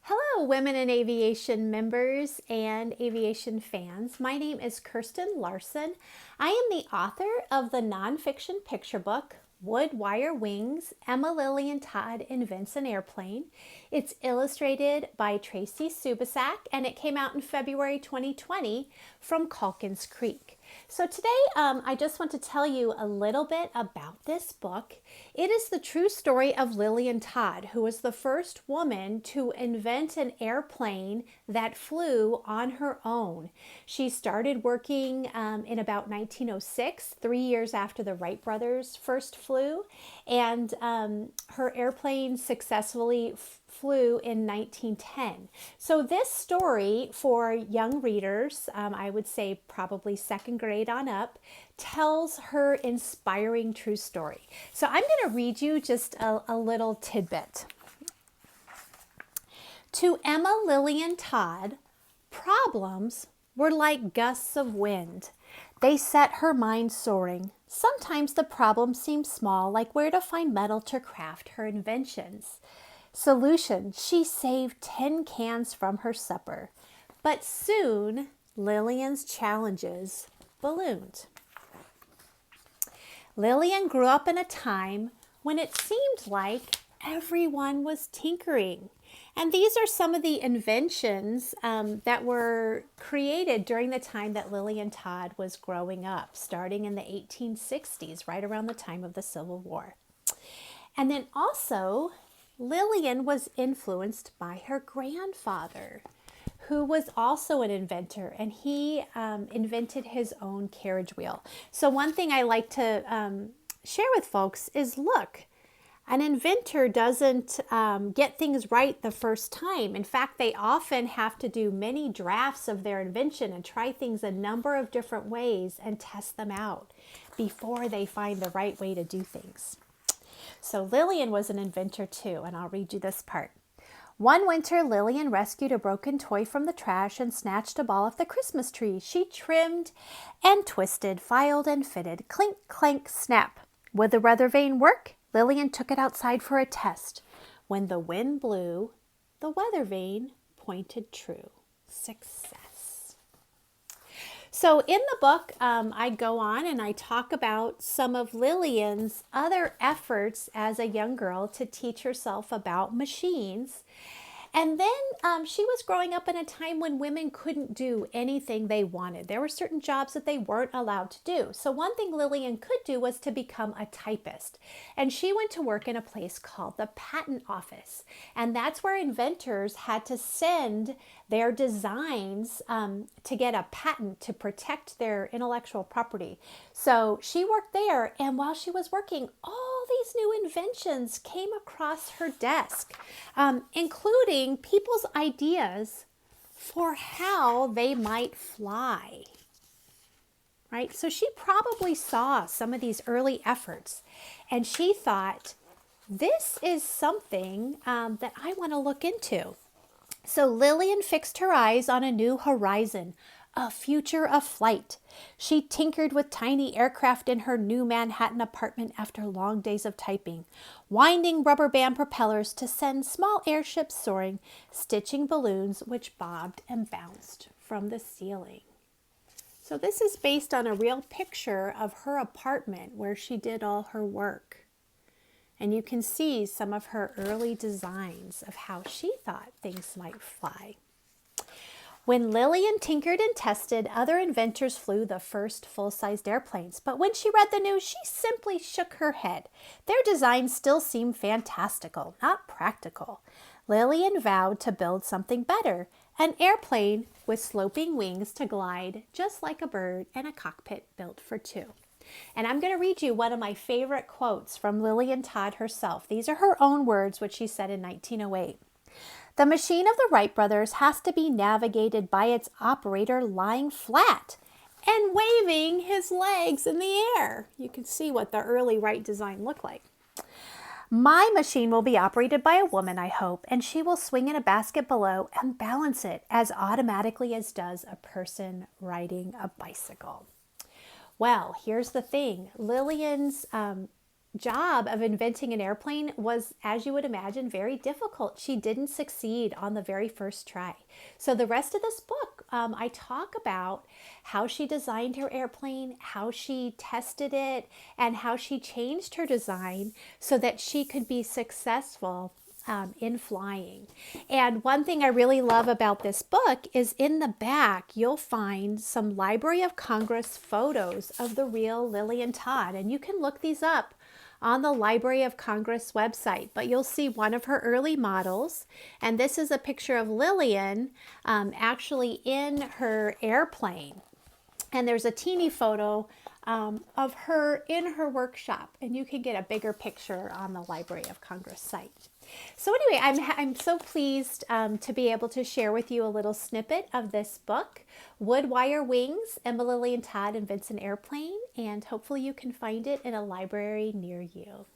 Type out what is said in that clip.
Hello, Women in Aviation members and aviation fans. My name is Kirsten Larson. I am the author of the nonfiction picture book, Wood Wire Wings, Emma Lillian Todd Invents an Airplane. It's illustrated by Tracy Subasak, and it came out in February 2020 from Calkins Creek. So today I just want to tell you a little bit about this book. It is the true story of Lillian Todd, who was the first woman to invent an airplane that flew on her own. She started working in about 1906, 3 years after the Wright brothers first flew, and her airplane successfully flew in 1910. So this story for young readers, I would say probably second grade on up, tells her inspiring true story. So I'm going to read you just a little tidbit. To Emma Lillian Todd, problems were like gusts of wind. They set her mind soaring. Sometimes the problems seemed small, like where to find metal to craft her inventions. Solution: she saved 10 cans from her supper. But soon, Lillian's challenges ballooned. Lillian grew up in a time when it seemed like everyone was tinkering. And these are some of the inventions that were created during the time that Lillian Todd was growing up, starting in the 1860s, right around the time of the Civil War. And then also, Lillian was influenced by her grandfather, who was also an inventor, and he invented his own carriage wheel. So one thing I like to share with folks is, look, an inventor doesn't get things right the first time. In fact, they often have to do many drafts of their invention and try things a number of different ways and test them out before they find the right way to do things. So Lillian was an inventor too, and I'll read you this part. One winter, Lillian rescued a broken toy from the trash and snatched a ball off the Christmas tree. She trimmed and twisted, filed and fitted. Clink, clank, snap. Would the weather vane work? Lillian took it outside for a test. When the wind blew, the weather vane pointed true. Success. So in the book, I go on and I talk about some of Lillian's other efforts as a young girl to teach herself about machines. And then she was growing up in a time when women couldn't do anything they wanted. There were certain jobs that they weren't allowed to do. So one thing Lillian could do was to become a typist. And she went to work in a place called the patent office. And that's where inventors had to send their designs to get a patent to protect their intellectual property. So she worked there, and while she was working, all these new inventions came across her desk, including people's ideas for how they might fly. Right? So she probably saw some of these early efforts, and she thought, this is something that I want to look into. So Lillian fixed her eyes on a new horizon, a future of flight. She tinkered with tiny aircraft in her new Manhattan apartment after long days of typing, winding rubber band propellers to send small airships soaring, stitching balloons which bobbed and bounced from the ceiling. So this is based on a real picture of her apartment where she did all her work. And you can see some of her early designs of how she thought things might fly. When Lillian tinkered and tested, other inventors flew the first full-sized airplanes. But when she read the news, she simply shook her head. Their designs still seemed fantastical, not practical. Lillian vowed to build something better, an airplane with sloping wings to glide just like a bird and a cockpit built for two. And I'm going to read you one of my favorite quotes from Lillian Todd herself. These are her own words, which she said in 1908. The machine of the Wright brothers has to be navigated by its operator lying flat and waving his legs in the air. You can see what the early Wright design looked like. My machine will be operated by a woman, I hope, and she will swing in a basket below and balance it as automatically as does a person riding a bicycle. Well, here's the thing. Lillian's job of inventing an airplane was, as you would imagine, very difficult. She didn't succeed on the very first try. So the rest of this book, I talk about how she designed her airplane, how she tested it, and how she changed her design so that she could be successful in flying. And one thing I really love about this book is in the back, you'll find some Library of Congress photos of the real Lillian Todd. And you can look these up on the Library of Congress website, but you'll see one of her early models. And this is a picture of Lillian actually in her airplane. And there's a teeny photo of her in her workshop, and you can get a bigger picture on the Library of Congress site. So anyway, I'm so pleased to be able to share with you a little snippet of this book, Wood Wire Wings, Emma Lillian Todd Invents an Airplane, and hopefully you can find it in a library near you.